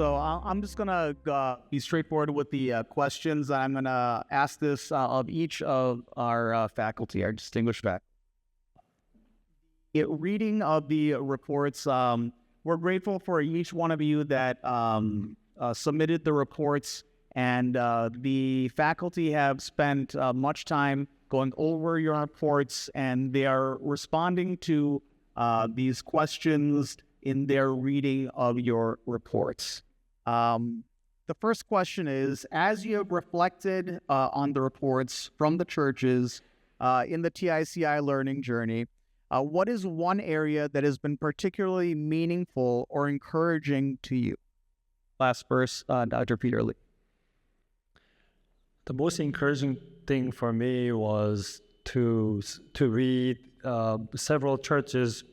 So I'm just going to be straightforward with the questions. I'm going to ask this of each of our faculty, our distinguished faculty. Reading of the reports, we're grateful for each one of you that submitted the reports, and the faculty have spent much time going over your reports, and they are responding to these questions in their reading of your reports. The first question is, as you have reflected on the reports from the churches in the TICI learning journey, what is one area that has been particularly meaningful or encouraging to you? Last verse, Dr. Peter Lee. The most encouraging thing for me was to read several churches,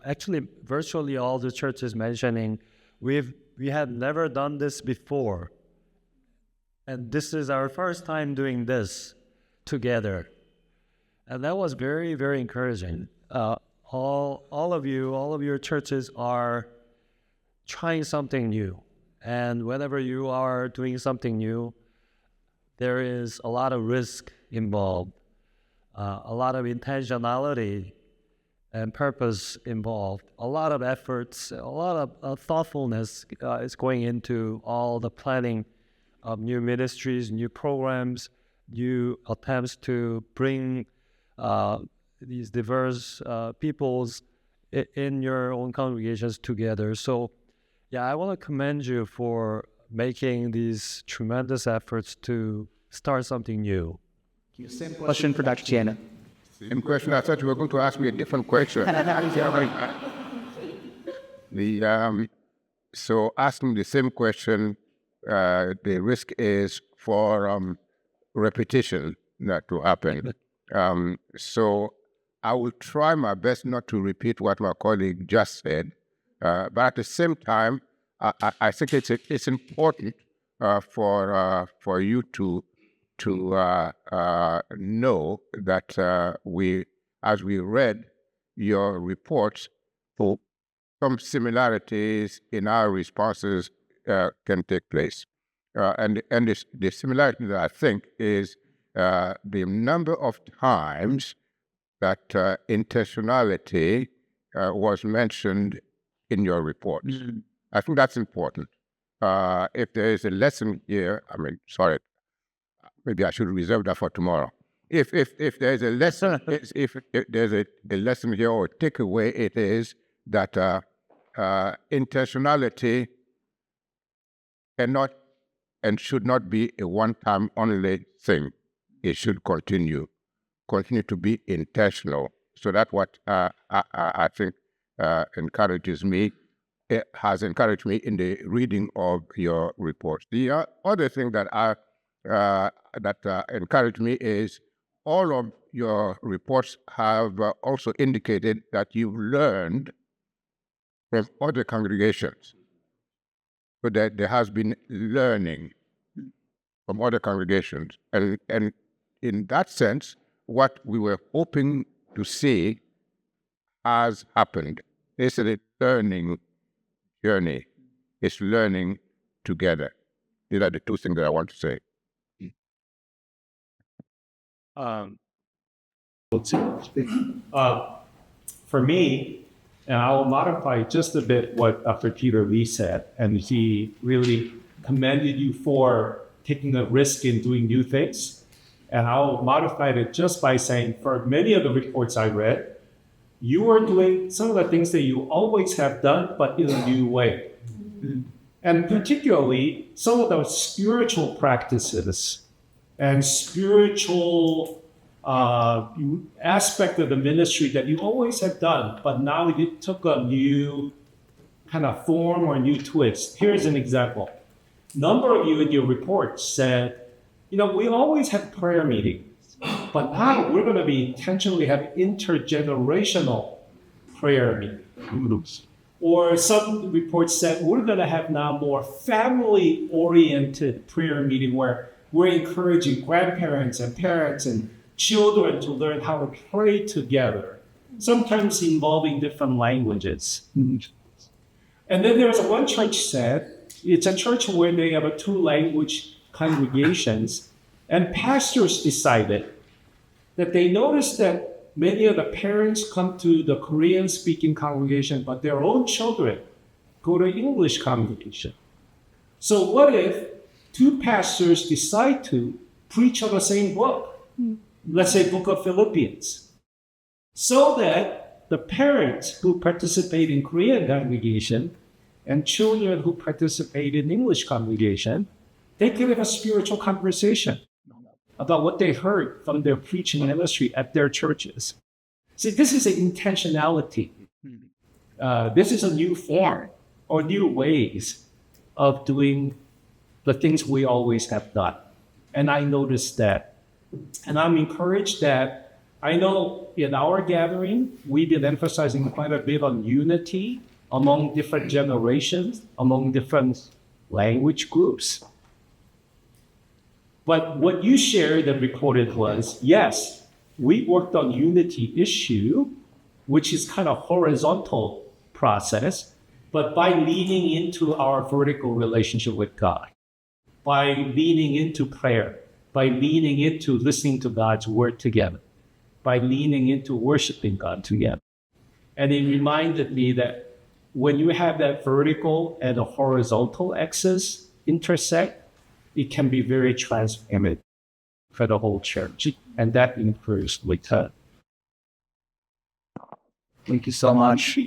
actually virtually all the churches mentioning we had never done this before, and this is our first time doing this together, and that was very, very encouraging. All of your churches are trying something new, and whenever you are doing something new, there is a lot of risk involved. A lot of intentionality and purpose involved, a lot of efforts, a lot of thoughtfulness is going into all the planning of new ministries, new programs, new attempts to bring these diverse peoples in your own congregations together. So, yeah, I want to commend you for making these tremendous efforts to start something new. Same question for Dr. Tienou. Same question. I thought you were going to ask me a different question. So asking the same question, the risk is for repetition that to happen. So I will try my best not to repeat what my colleague just said, but at the same time, I think it's important for you to know that as we read your reports, some similarities in our responses can take place. And the similarity that I think is the number of times that intentionality was mentioned in your reports. Mm-hmm. I think that's important. If there is a lesson here, maybe I should reserve that for tomorrow. If there's a lesson, if there's a lesson here or a takeaway, it is that intentionality cannot and should not be a one-time only thing. It should continue to be intentional. So that's what I think encourages me. It has encouraged me in the reading of your reports. The other thing that encouraged me is all of your reports have also indicated that you've learned from other congregations. So that there has been learning from other congregations. And in that sense, what we were hoping to see has happened. It's a learning journey. It's learning together. These are the two things that I want to say. For me, and I'll modify just a bit what Dr. Peter Lee said, and he really commended you for taking a risk in doing new things. And I'll modify it just by saying, for many of the reports I read, you are doing some of the things that you always have done, but in a new way. And particularly, some of those spiritual practices and spiritual aspect of the ministry that you always have done, but now it took a new kind of form or a new twist. Here's an example. A number of you in your report said, we always have prayer meetings, but now we're going to be intentionally have intergenerational prayer meetings. Or some reports said we're going to have now more family-oriented prayer meeting where we're encouraging grandparents and parents and children to learn how to pray together, sometimes involving different languages. And then there was one church said, It's a church where they have a two-language congregations, and pastors decided that they noticed that many of the parents come to the Korean-speaking congregation, but their own children go to English congregation. So what if two pastors decide to preach on the same book, let's say Book of Philippians, so that the parents who participate in Korean congregation and children who participate in English congregation, they can have a spiritual conversation about what they heard from their preaching ministry at their churches. See, this is an intentionality. This is a new form or new ways of doing the things we always have done. And I noticed that. And I'm encouraged that I know in our gathering, we've been emphasizing quite a bit on unity among different generations, among different language groups. But what you shared and recorded was, yes, we worked on unity issue, which is kind of horizontal process, but by leaning into our vertical relationship with God, by leaning into prayer, by leaning into listening to God's word together, by leaning into worshiping God together. And it reminded me that when you have that vertical and the horizontal axis intersect, it can be very transformative for the whole church. And that encouraged me. Thank you so much.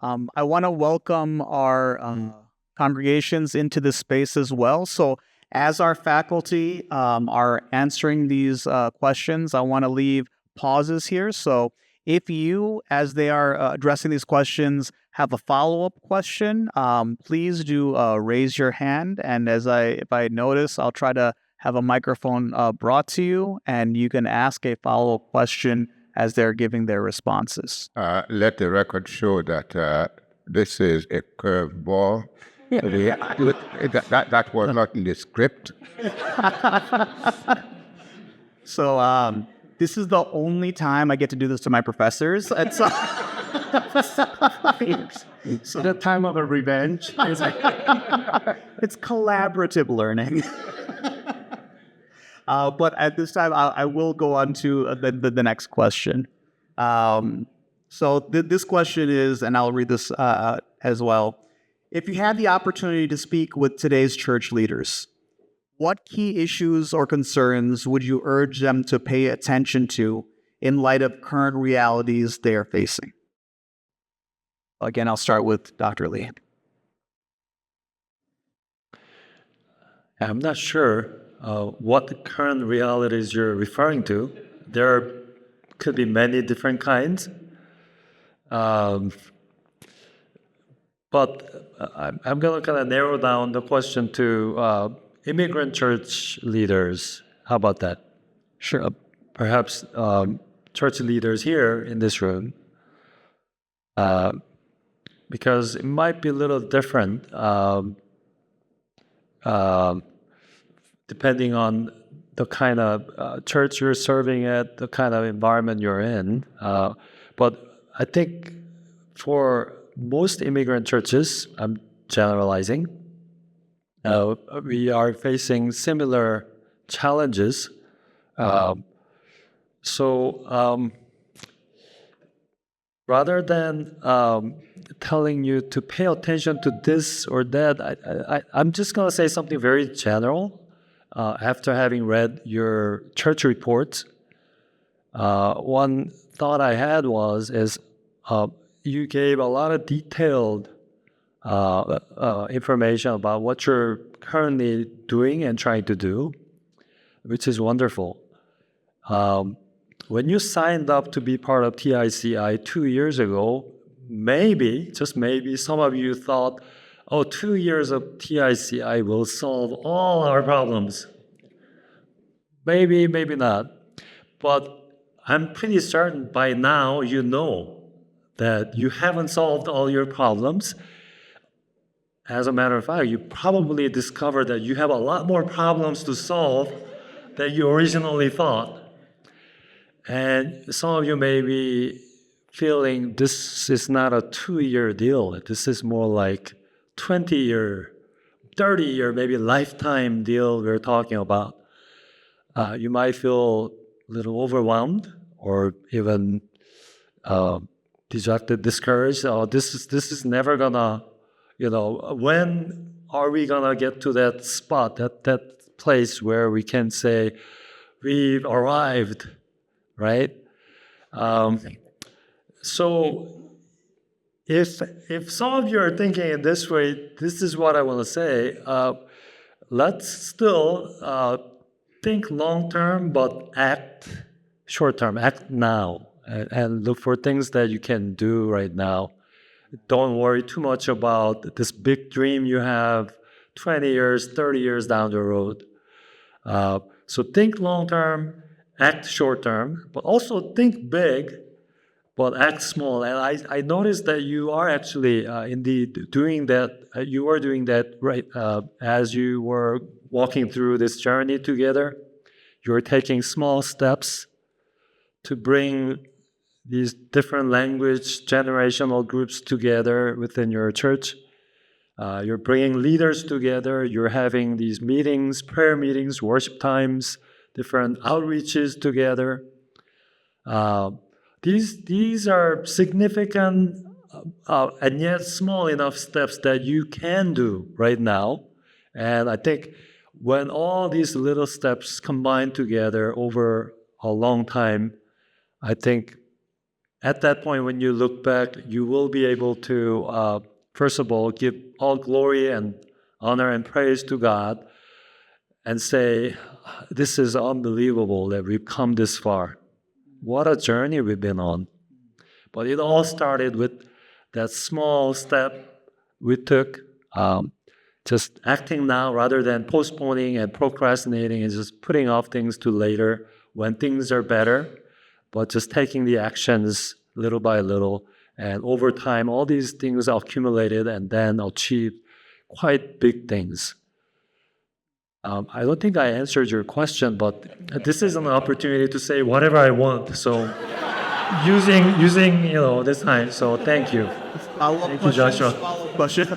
I want to welcome our congregations into this space as well. So as our faculty are answering these questions, I want to leave pauses here. So if you, as they are addressing these questions, have a follow-up question, please do raise your hand. And if I notice, I'll try to have a microphone brought to you, and you can ask a follow-up question as they're giving their responses. Let the record show that this is a curveball. That was not in the script. So this is the only time I get to do this to my professors. It's so The time of a revenge. it's collaborative learning. But at this time, I will go on to the next question. So this question is, and I'll read this as well. If you had the opportunity to speak with today's church leaders, what key issues or concerns would you urge them to pay attention to in light of current realities they are facing? Again, I'll start with Dr. Lee. I'm not sure what the current realities you're referring to. There could be many different kinds. But I'm going to kind of narrow down the question to immigrant church leaders. How about that? Sure. Perhaps church leaders here in this room, because it might be a little different depending on the kind of church you're serving at, the kind of environment you're in. But I think for most immigrant churches, I'm generalizing, we are facing similar challenges. So rather than telling you to pay attention to this or that, I'm just going to say something very general. After having read your church reports, one thought I had is you gave a lot of detailed information about what you're currently doing and trying to do, which is wonderful. When you signed up to be part of TICI 2 years ago, maybe, just maybe, some of you thought, 2 years of TICI will solve all our problems. Maybe, maybe not. But I'm pretty certain by now you know that you haven't solved all your problems. As a matter of fact, you probably discovered that you have a lot more problems to solve than you originally thought. And some of you may be feeling this is not a 2-year deal. This is more like 20-year 30 or maybe lifetime deal we're talking about, you might feel a little overwhelmed or even dejected, discouraged. Oh, this is never gonna, when are we gonna get to that spot, that place where we can say we've arrived, right? So if some of you are thinking in this way, this is what I want to say. Let's still think long term, but act short term. Act now, and look for things that you can do right now. Don't worry too much about this big dream you have 20 years, 30 years down the road. So think long term, act short term, but also think big, but act small. And I noticed that you are actually indeed doing that. You are doing that right as you were walking through this journey together. You're taking small steps to bring these different language generational groups together within your church. You're bringing leaders together. You're having these meetings, prayer meetings, worship times, different outreaches together. These are significant and yet small enough steps that you can do right now. And I think when all these little steps combine together over a long time, I think at that point when you look back, you will be able to, first of all, give all glory and honor and praise to God and say, this is unbelievable that we've come this far. What a journey we've been on. But it all started with that small step we took, just acting now rather than postponing and procrastinating and just putting off things to later when things are better, but just taking the actions little by little. And over time, all these things are accumulated and then achieved quite big things. I don't think I answered your question, but this is an opportunity to say whatever I want. So using this time. So thank you. Thank you, Joshua. Question.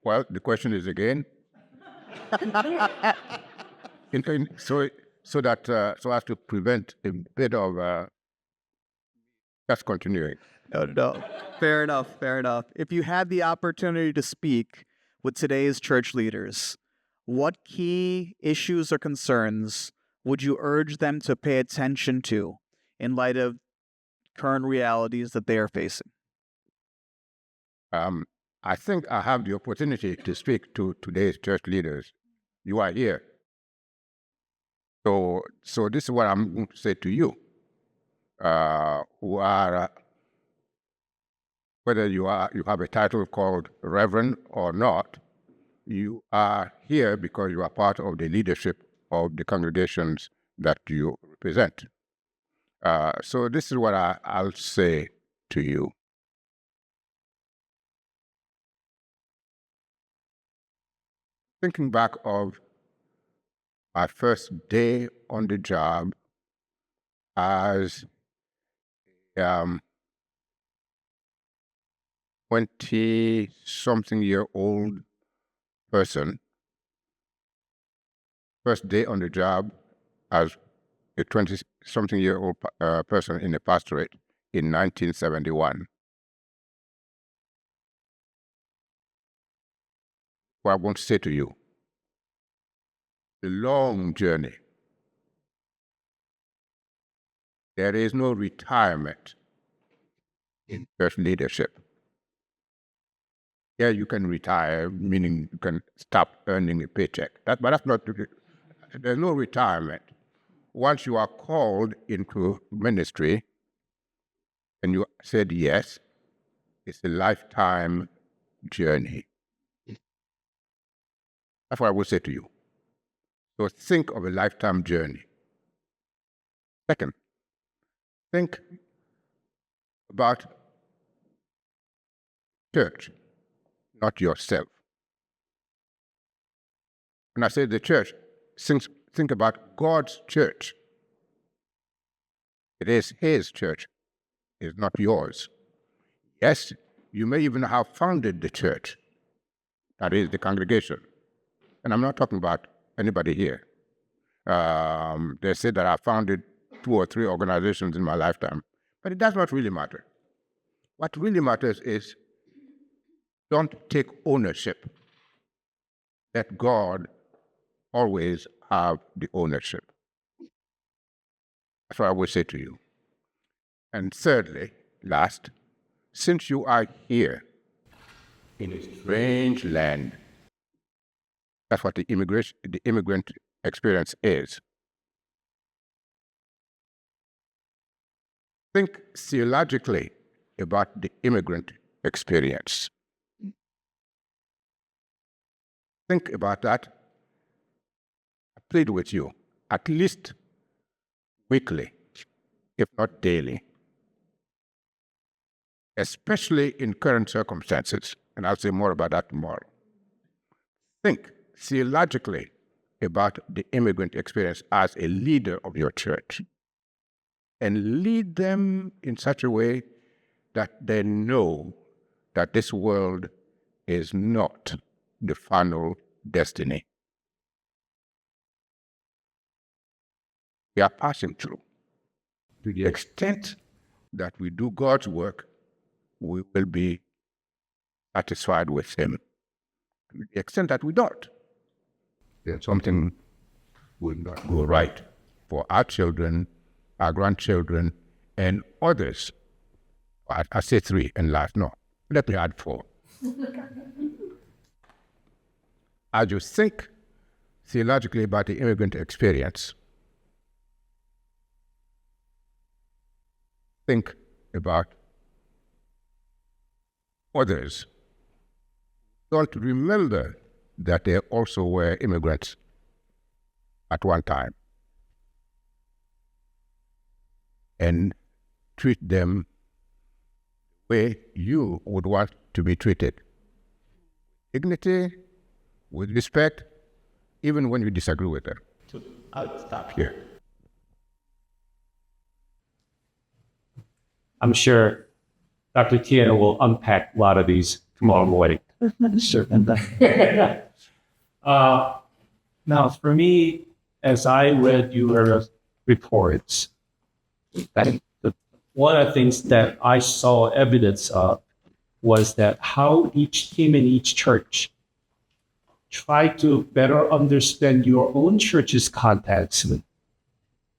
Well, the question is again. So as to prevent a bit of just continuing. No. Fair enough. If you had the opportunity to speak with today's church leaders, what key issues or concerns would you urge them to pay attention to in light of current realities that they are facing? I think I have the opportunity to speak to today's church leaders. You are here. So this is what I'm going to say to you, who are, whether you have a title called Reverend or not, you are here because you are part of the leadership of the congregations that you represent. So this is what I'll say to you. Thinking back of my first day on the job as 20-something-year-old person, first day on the job as a 20-something-year-old person in a pastorate in 1971. What I want to say to you, the long journey. There is no retirement in church leadership. Yeah, you can retire, meaning you can stop earning a paycheck. But that's not, there's no retirement. Once you are called into ministry and you said yes, it's a lifetime journey. That's what I would say to you. So think of a lifetime journey. Second, think about church, not yourself. When I say the church, think about God's church. It is His church. It's not yours. Yes, You may even have founded the church, that is, the congregation. And I'm not talking about anybody here. They say that I founded 2 or 3 organizations in my lifetime, but it does not really matter. What really matters is don't take ownership. Let God always have the ownership. That's what I would say to you. And thirdly, last, since you are here in a strange land, that's what the immigrant experience is. Think theologically about the immigrant experience. Think about that. I plead with you, at least weekly, if not daily, especially in current circumstances, and I'll say more about that tomorrow. Think theologically about the immigrant experience as a leader of your church, and lead them in such a way that they know that this world is not the final destiny. We are passing through. To the extent that we do God's work, we will be satisfied with Him. To the extent that we don't, then something will not go right for our children, our grandchildren, and others. I say 3 and last, no, let me add 4. As you think theologically about the immigrant experience, think about others. Don't remember that they also were immigrants at one time, and treat them the way you would want to be treated. Dignity, with respect, even when you disagree with them. So I'll stop here. I'm sure Dr. Tienou will unpack a lot of these tomorrow morning. Sure. Now, for me, as I read your reports, one of the things that I saw evidence of was that how each team in each church try to better understand your own church's context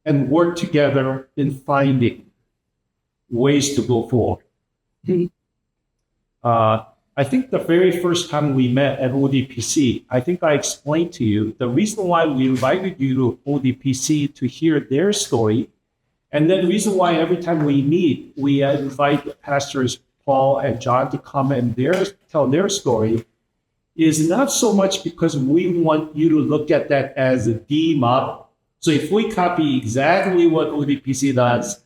and work together in finding ways to go forward. I think the very first time we met at ODPC, I think I explained to you the reason why we invited you to ODPC to hear their story. And then the reason why every time we meet, we invite Pastors Paul and John to come and tell their story is not so much because we want you to look at that as the model. So if we copy exactly what ODPC does,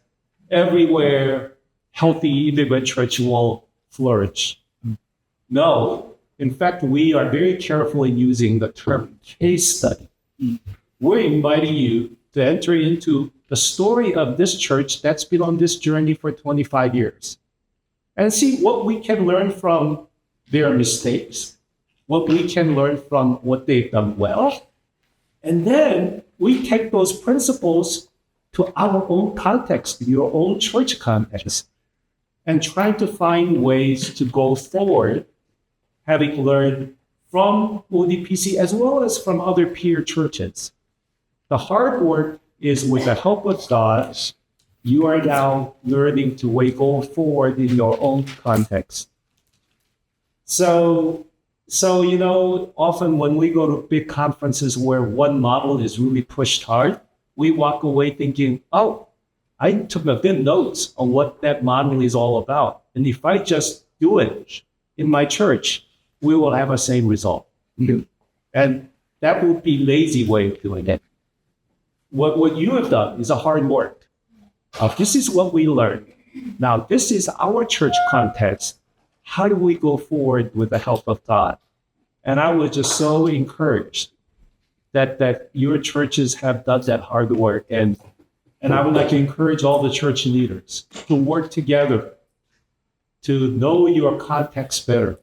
everywhere healthy immigrant church will flourish. No, in fact, we are very careful in using the term case study. We're inviting you to enter into the story of this church that's been on this journey for 25 years and see what we can learn from their mistakes, what we can learn from what they've done well. And then we take those principles to our own context, your own church context, and try to find ways to go forward, having learned from ODPC as well as from other peer churches. The hard work is with the help of God, you are now learning to go forward in your own context. So, often when we go to big conferences where one model is really pushed hard, we walk away thinking, oh, I took a good notes on what that model is all about. And if I just do it in my church, we will have the same result. Mm-hmm. And that would be lazy way of doing it. What you have done is a hard work. This is what we learned. Now, this is our church context. How do we go forward with the help of God? And I was just so encouraged that your churches have done that hard work. And I would like to encourage all the church leaders to work together to know your context better,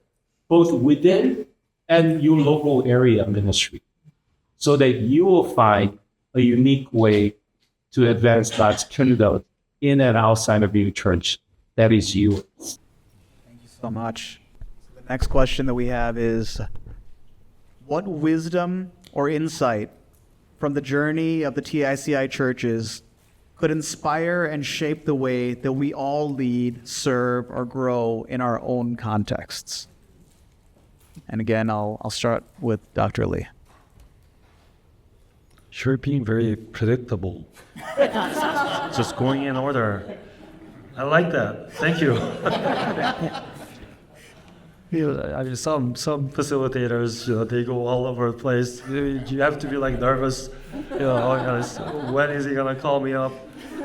both within and your local area ministry, so that you will find a unique way to advance God's kingdom in and outside of your church. That is yours. Thank you so much. The next question that we have is, what wisdom or insight from the journey of the TICI churches could inspire and shape the way that we all lead, serve, or grow in our own contexts? And again, I'll start with Dr. Lee. Sure, being very predictable. Just going in order. I like that. Thank you. I mean, some facilitators, they go all over the place. You have to be like nervous. When is he gonna call me up?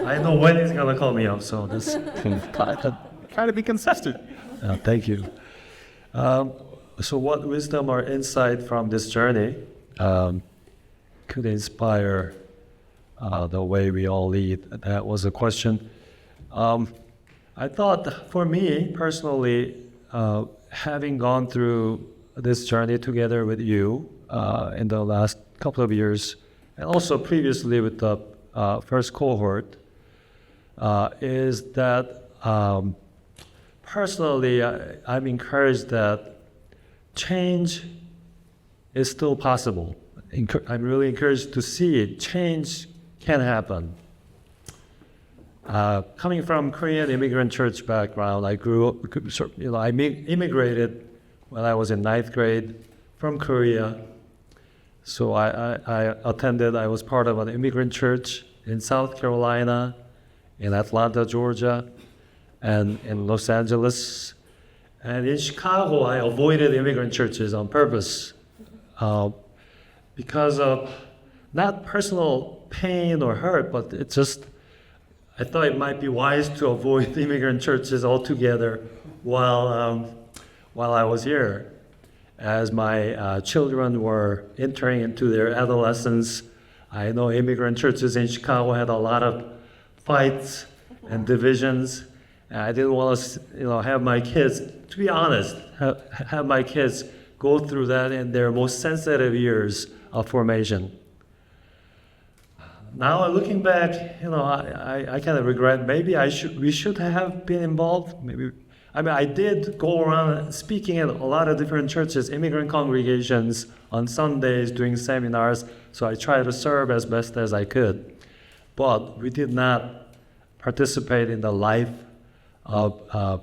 I know when he's gonna call me up, so that's Try to be consistent. thank you. So, what wisdom or insight from this journey could inspire the way we all lead? That was a question. I thought, for me personally, having gone through this journey together with you in the last couple of years, and also previously with the first cohort, is that personally I'm encouraged that change is still possible. I'm really encouraged to see it. Change can happen. Coming from Korean immigrant church background, I grew up, I immigrated when I was in 9th grade from Korea. So I was part of an immigrant church in South Carolina, in Atlanta, Georgia, and in Los Angeles. And in Chicago, I avoided immigrant churches on purpose because of not personal pain or hurt, but it just, I thought it might be wise to avoid immigrant churches altogether while I was here. As my children were entering into their adolescence, I know immigrant churches in Chicago had a lot of fights and divisions. And I didn't want to, have my kids, to be honest, have my kids go through that in their most sensitive years of formation. Now looking back, I kind of regret. Maybe we should have been involved. I did go around speaking at a lot of different churches, immigrant congregations on Sundays, doing seminars. So I tried to serve as best as I could, but we did not participate in the life of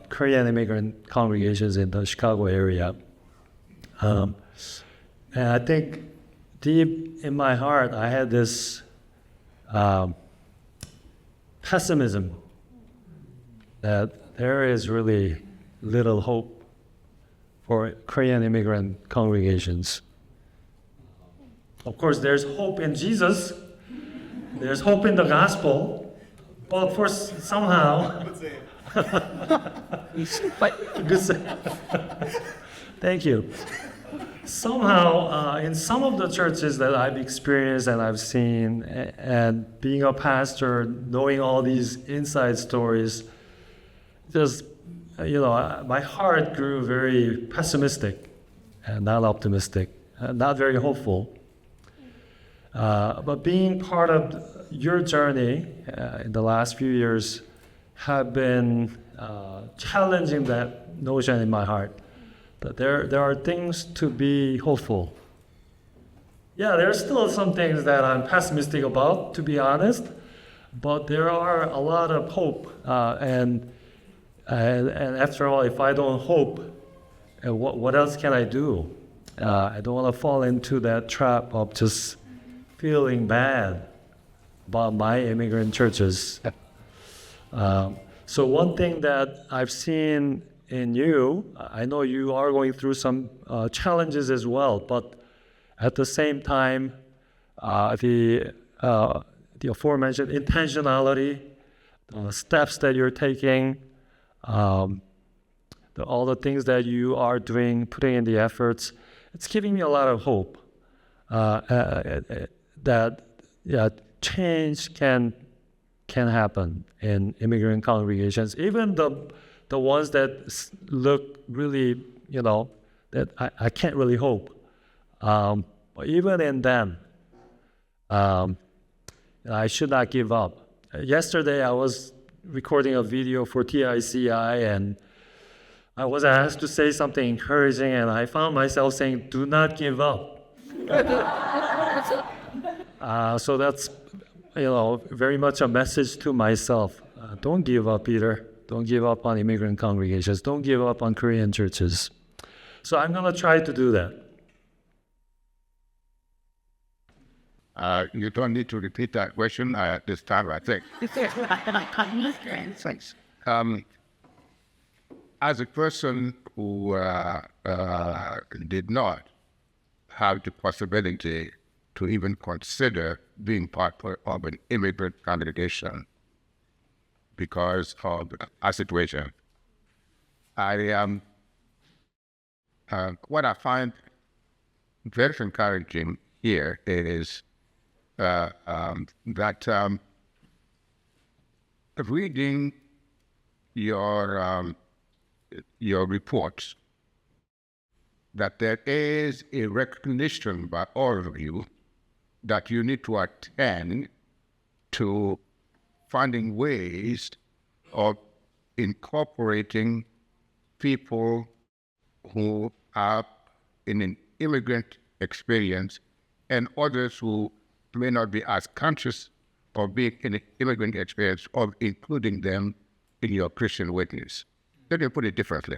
Korean immigrant congregations in the Chicago area. And I think deep in my heart, I had this pessimism that there is really little hope for Korean immigrant congregations. Of course, there's hope in Jesus, there's hope in the gospel, but for somehow, thank you. Somehow, in some of the churches that I've experienced and I've seen, and being a pastor, knowing all these inside stories, just, my heart grew very pessimistic and not optimistic, not very hopeful. But being part of your journey in the last few years have been challenging that notion in my heart. That there are things to be hopeful. Yeah, there are still some things that I'm pessimistic about, to be honest, but there are a lot of hope. And after all, if I don't hope, what else can I do? I don't want to fall into that trap of just feeling bad about my immigrant churches. So one thing that I've seen in you, I know you are going through some challenges as well, but at the same time, the aforementioned intentionality, the steps that you're taking, all the things that you are doing, putting in the efforts, it's giving me a lot of hope that change can happen in immigrant congregations. Even the ones that look really, that I can't really hope. But even in them, I should not give up. Yesterday, I was recording a video for TICI, and I was asked to say something encouraging, and I found myself saying, "Do not give up." So that's, very much a message to myself. Don't give up, Peter. Don't give up on immigrant congregations. Don't give up on Korean churches. So I'm going to try to do that. You don't need to repeat that question this time, I think. Thanks. As a person who did not have the possibility to even consider being part of an immigrant congregation because of our situation, what I find very encouraging here is that reading your reports, that there is a recognition by all of you that you need to attend to finding ways of incorporating people who are in an immigrant experience and others who may not be as conscious of being in an immigrant experience, of including them in your Christian witness. Let me put it differently.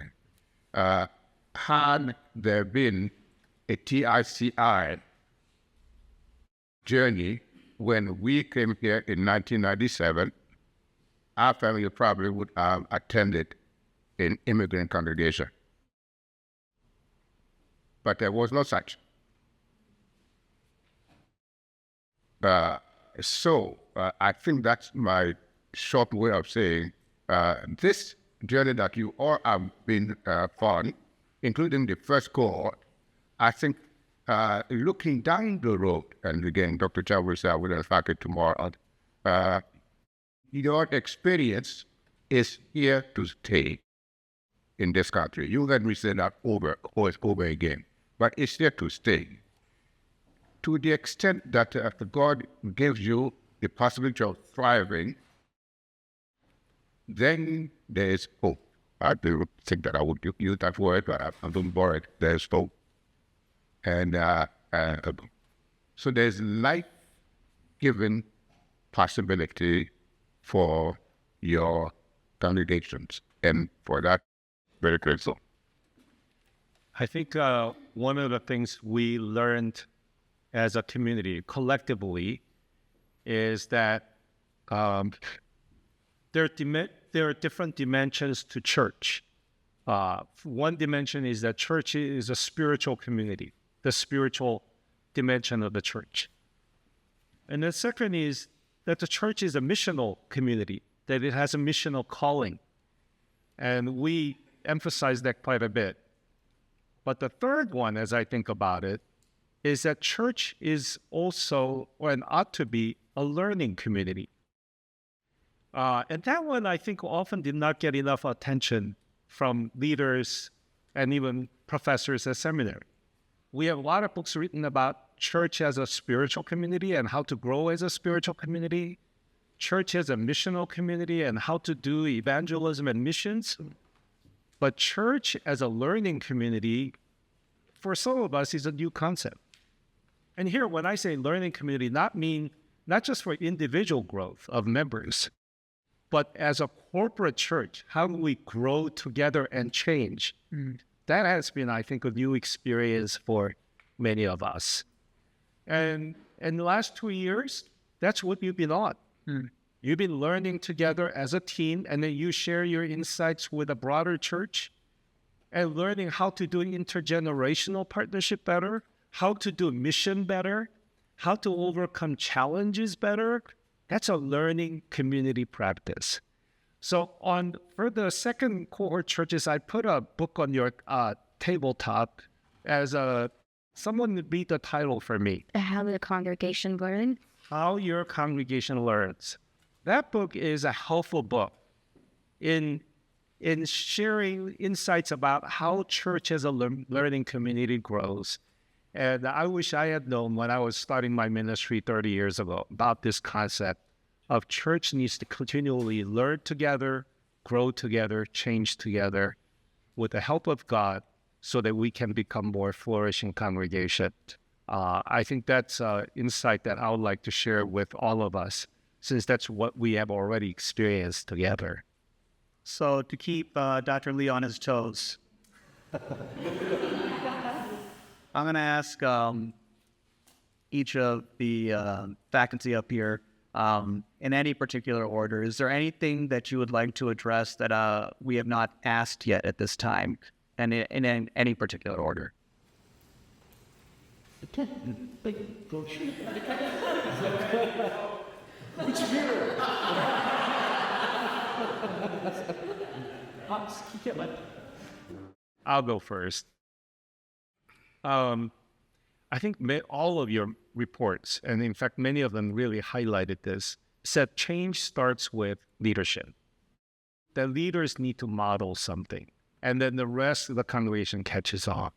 Had there been a TICI journey when we came here in 1997, our family probably would have attended an immigrant congregation. But there was no such. So I think that's my short way of saying this journey that you all have been on, including the first cohort, I think looking down the road, and again, Dr. Chow will say I will unpack it tomorrow, your experience is here to stay in this country. You let me say that over again, but it's here to stay. To the extent that God gives you the possibility of thriving, then there is hope. I do think that I would use that word, but I'm don't borrow it. There's hope. And so there's life-giving possibility for your congregations. And for that, very grateful. I think one of the things we learned as a community collectively is that there are different dimensions to church. One dimension is that church is a spiritual community, the spiritual dimension of the church. And the second is that the church is a missional community, that it has a missional calling. And we emphasize that quite a bit. But the third one, as I think about it, is that church is also, and ought to be, a learning community. And that one, I think, often did not get enough attention from leaders and even professors at seminary. We have a lot of books written about church as a spiritual community and how to grow as a spiritual community, church as a missional community and how to do evangelism and missions. But church as a learning community, for some of us, is a new concept. And here, when I say learning community, not just for individual growth of members, but as a corporate church, how do we grow together and change? That has been, I think, a new experience for many of us. And in the last 2 years, that's what you've been on. You've been learning together as a team, and then you share your insights with a broader church and learning how to do intergenerational partnership better, how to do mission better, how to overcome challenges better. That's a learning community practice. So for the second cohort churches, I put a book on your tabletop as someone read the title for me. How the congregation learn. How your congregation learns. That book is a helpful book in in sharing insights about how church as a learning community grows. And I wish I had known when I was starting my ministry 30 years ago about this concept of church needs to continually learn together, grow together, change together with the help of God so that we can become more flourishing congregation. I think that's insight that I would like to share with all of us, since that's what we have already experienced together. So to keep Dr. Lee on his toes, I'm going to ask each of the faculty up here in any particular order. Is there anything that you would like to address that we have not asked yet at this time, and in any particular order? I'll go first. I think all of your reports, and in fact, many of them really highlighted this, said change starts with leadership. The leaders need to model something, and then the rest of the congregation catches on.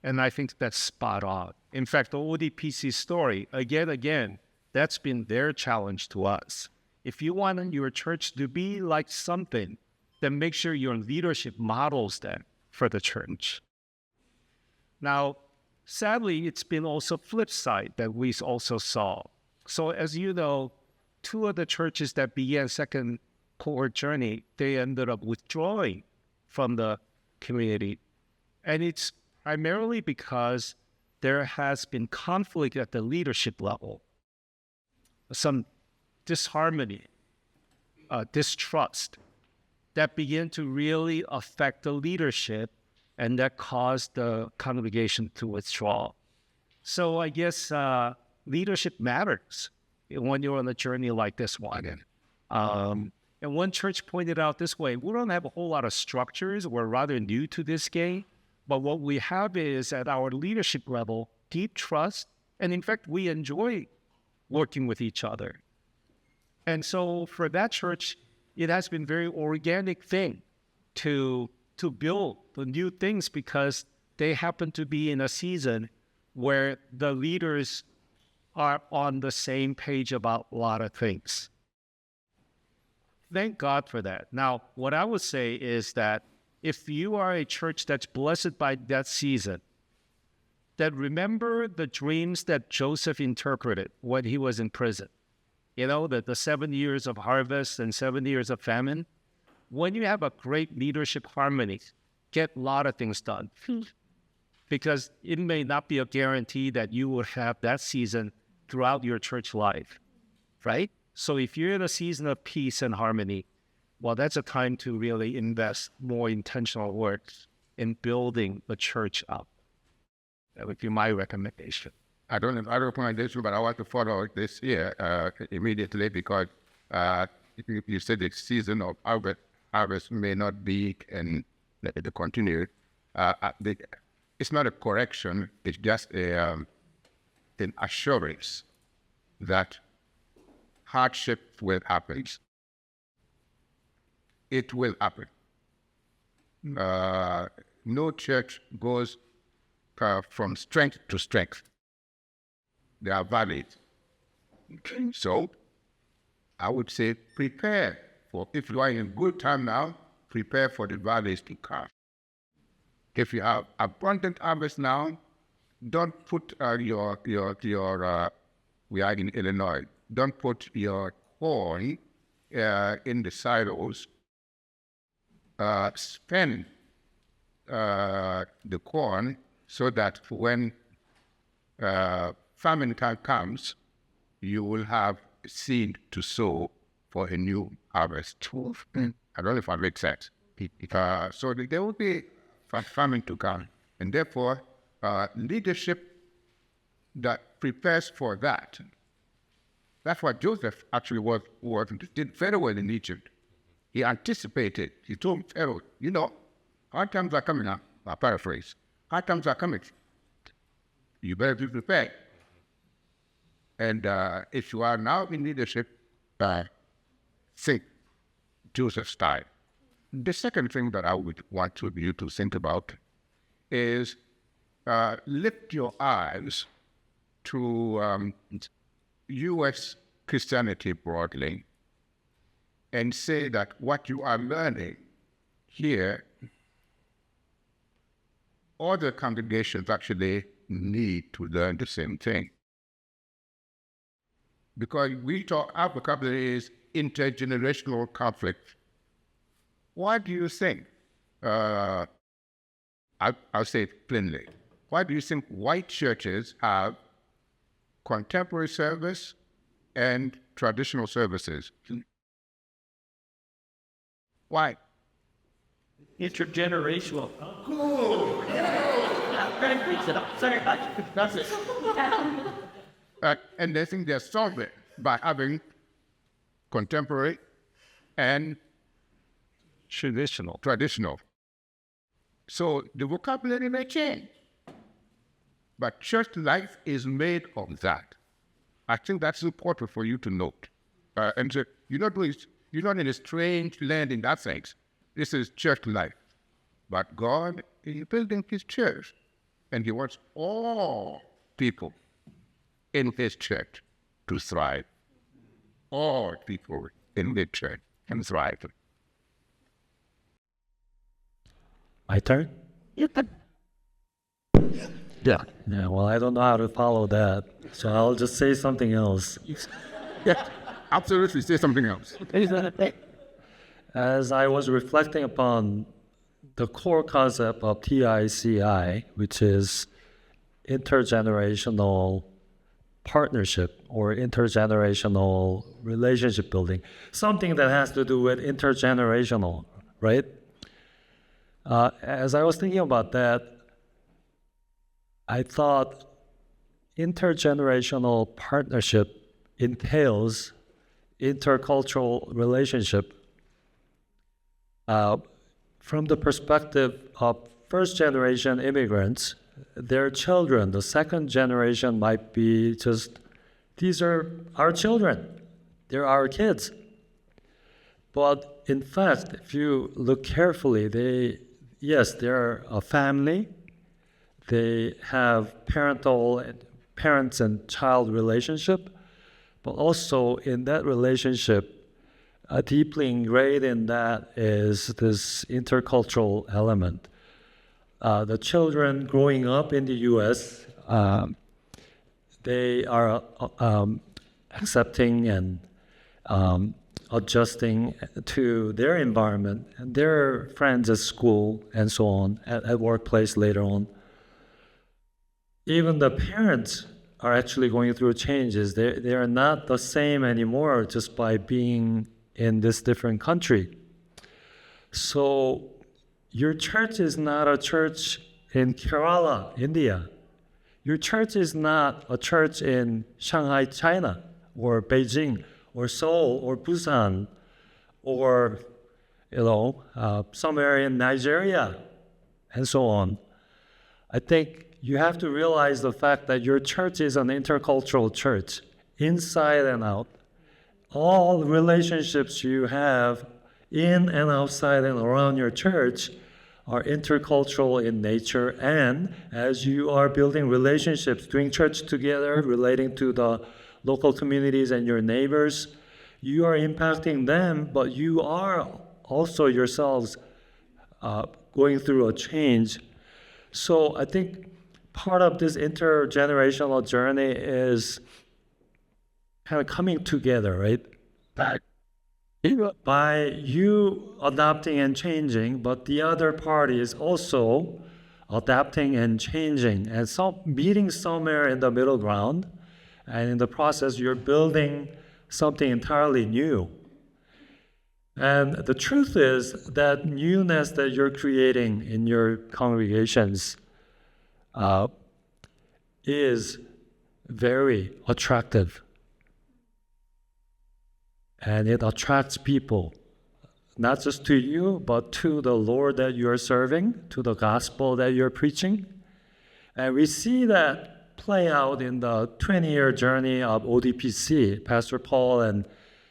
And I think that's spot on. In fact, the ODPC story, again, that's been their challenge to us. If you want your church to be like something, then make sure your leadership models that for the church. Now, sadly, it's been also flip side that we also saw. So as you know, two of the churches that began second cohort journey, they ended up withdrawing from the community. And it's primarily because there has been conflict at the leadership level, some disharmony, distrust that began to really affect the leadership, and that caused the congregation to withdraw. So I guess leadership matters when you're on a journey like this one. And one church pointed out this way: we don't have a whole lot of structures. We're rather new to this game. But what we have is, at our leadership level, deep trust. And in fact, we enjoy working with each other. And so for that church, it has been a very organic thing to build the new things, because they happen to be in a season where the leaders are on the same page about a lot of things. Thank God for that. Now, what I would say is that if you are a church that's blessed by that season, that remember the dreams that Joseph interpreted when he was in prison. You know, the 7 years of harvest and 7 years of famine. When you have a great leadership harmony, get a lot of things done. Because it may not be a guarantee that you will have that season throughout your church life, right? So if you're in a season of peace and harmony, well, that's a time to really invest more intentional work in building the church up. That would be my recommendation. I don't have other recommendation, but I want to follow this here immediately, because you said the season of harvest may not be in the continued. It's not a correction. It's just an assurance that hardship will happen. It will happen. No church goes from strength to strength. They are valid. So I would say prepare for, if you are in a good time now, prepare for the valleys to come. If you have abundant harvest now, don't put we are in Illinois, don't put your corn in the silos. Spend the corn so that when famine time comes, you will have seed to sow for a new harvest. I don't know if I make sense. So there will be famine to come, and therefore leadership that prepares for that. That's what Joseph actually did very well in Egypt. He anticipated. He told Pharaoh, you know, hard times are coming up. I paraphrase. Hard times are coming. You better be prepared. And if you are now in leadership, think Joseph's style. The second thing that I would want you to think about is lift your eyes to U.S. Christianity broadly and say that what you are learning here, other congregations actually need to learn the same thing. Because our vocabulary is intergenerational conflict. Why do you think, I'll say it plainly, why do you think white churches have contemporary service and traditional services? Why? Intergenerational. That's it. And they think they're solving it by having contemporary and traditional. So the vocabulary may change, but church life is made of that. I think that's important for you to note. And so you're not in a strange land in that sense. This is church life. But God is building his church, and he wants all people in his church to thrive. All people in the church can thrive. My turn? Yeah. Yeah, well, I don't know how to follow that, so I'll just say something else. Yeah, absolutely, say something else. As I was reflecting upon the core concept of TICI, which is intergenerational partnership or intergenerational relationship building, something that has to do with intergenerational, right? As I was thinking about that, I thought intergenerational partnership entails intercultural relationship from the perspective of first-generation immigrants. Their children, the second generation, might be just, these are our children, they're our kids. But in fact, if you look carefully, they're a family. They have parents and child relationship, but also in that relationship, deeply ingrained in that is this intercultural element. The children growing up in the U.S., they are accepting and adjusting to their environment and their friends at school and so on, at workplace later on. Even the parents are actually going through changes. They are not the same anymore just by being in this different country. So your church is not a church in Kerala, India. Your church is not a church in Shanghai, China, or Beijing, or Seoul, or Busan, or somewhere in Nigeria, and so on. I think you have to realize the fact that your church is an intercultural church, inside and out. All relationships you have in and outside and around your church are intercultural in nature, and as you are building relationships, doing church together, relating to the local communities and your neighbors, you are impacting them, but you are also yourselves going through a change. So I think part of this intergenerational journey is kind of coming together, right? By you adapting and changing, but the other party is also adapting and changing, and meeting somewhere in the middle ground, and in the process you're building something entirely new. And the truth is that newness that you're creating in your congregations is very attractive. And it attracts people, not just to you, but to the Lord that you're serving, to the gospel that you're preaching. And we see that play out in the 20-year journey of ODPC. Pastor Paul and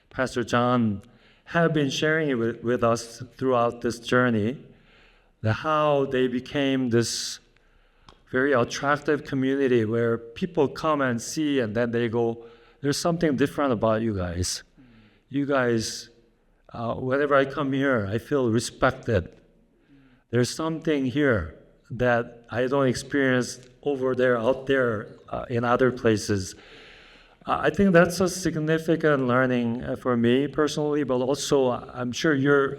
Pastor John have been sharing it with us throughout this journey, how they became this very attractive community where people come and see and then they go, there's something different about you guys. You guys, whenever I come here, I feel respected. There's something here that I don't experience over there, out there, in other places. I think that's a significant learning for me personally, but also I'm sure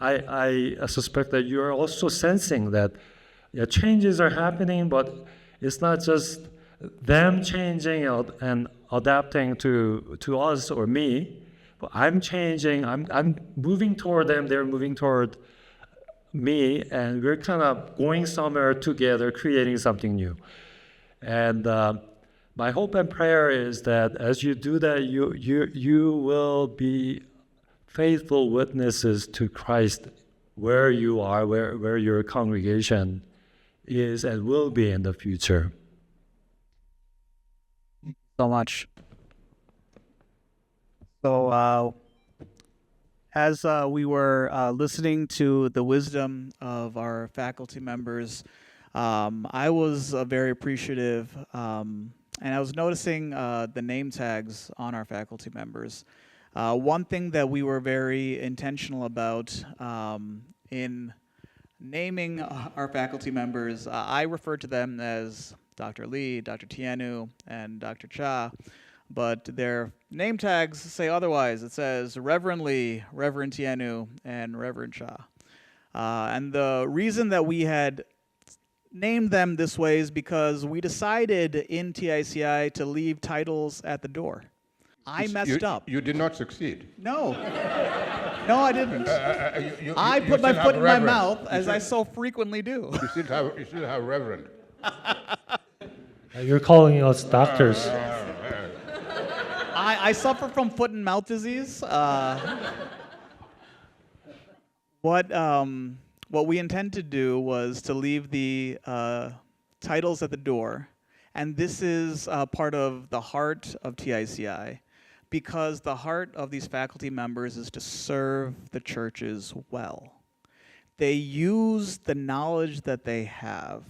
I suspect that you're also sensing that changes are happening, but it's not just them changing and adapting to us or me, but I'm changing, I'm moving toward them, they're moving toward me, and we're kind of going somewhere together, creating something new. And my hope and prayer is that as you do that, you will be faithful witnesses to Christ where you are, where your congregation is and will be in the future. So much. So, as we were listening to the wisdom of our faculty members, I was very appreciative, and I was noticing the name tags on our faculty members. One thing that we were very intentional about in naming our faculty members, I refer to them as Dr. Lee, Dr. Tienou, and Dr. Cha, but their name tags say otherwise. It says Reverend Lee, Reverend Tienou, and Reverend Cha. And the reason that we had named them this way is because we decided in TICI to leave titles at the door. I messed up. You did not succeed. No. No, I didn't. I put my foot in my mouth, as I so frequently do. You still have reverend. You're calling us doctors. I suffer from foot and mouth disease. What we intend to do was to leave the titles at the door, and this is part of the heart of TICI, because the heart of these faculty members is to serve the churches well. They use the knowledge that they have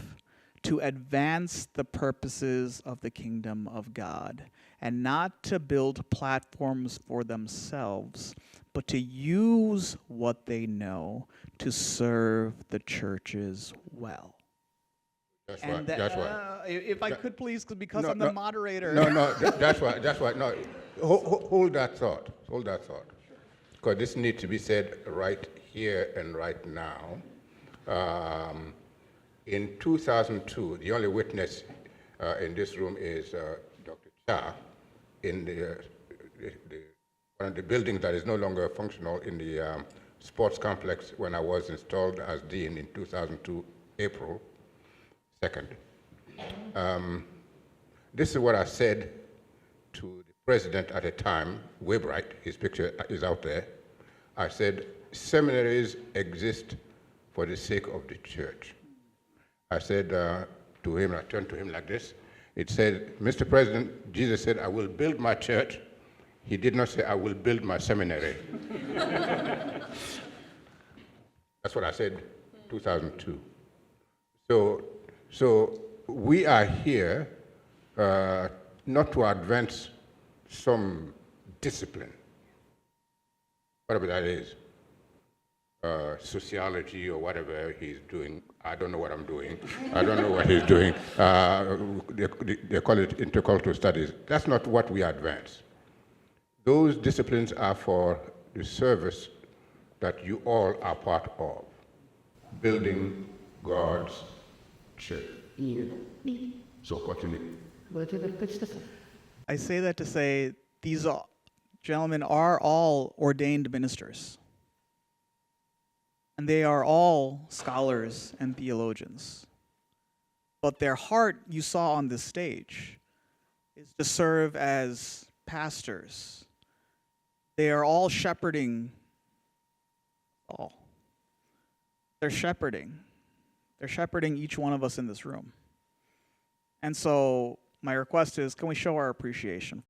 to advance the purposes of the kingdom of God, and not to build platforms for themselves, but to use what they know to serve the churches well. That's And right. That's right. If I could please, because I'm the moderator. No, that's right. That's right. No, hold that thought. Hold that thought. Because this needs to be said right here and right now. In 2002, the only witness in this room is Dr. Cha in one of the buildings that is no longer functional in the sports complex when I was installed as dean in 2002, April 2nd. This is what I said to the president at the time, Wabright, his picture is out there. I said, seminaries exist for the sake of the church. I said to him, I turned to him like this, it said, Mr. President, Jesus said, I will build my church. He did not say, I will build my seminary. That's what I said, 2002. So we are here not to advance some discipline, whatever that is, sociology or whatever he's doing. I don't know what I'm doing. I don't know what he's doing. They call it intercultural studies. That's not what we advance. Those disciplines are for the service that you all are part of, building God's church. So continue. I say that to say these gentlemen are all ordained ministers. And they are all scholars and theologians. But their heart, you saw on this stage, is to serve as pastors. They are all shepherding. All. They're shepherding. They're shepherding each one of us in this room. And so my request is, can we show our appreciation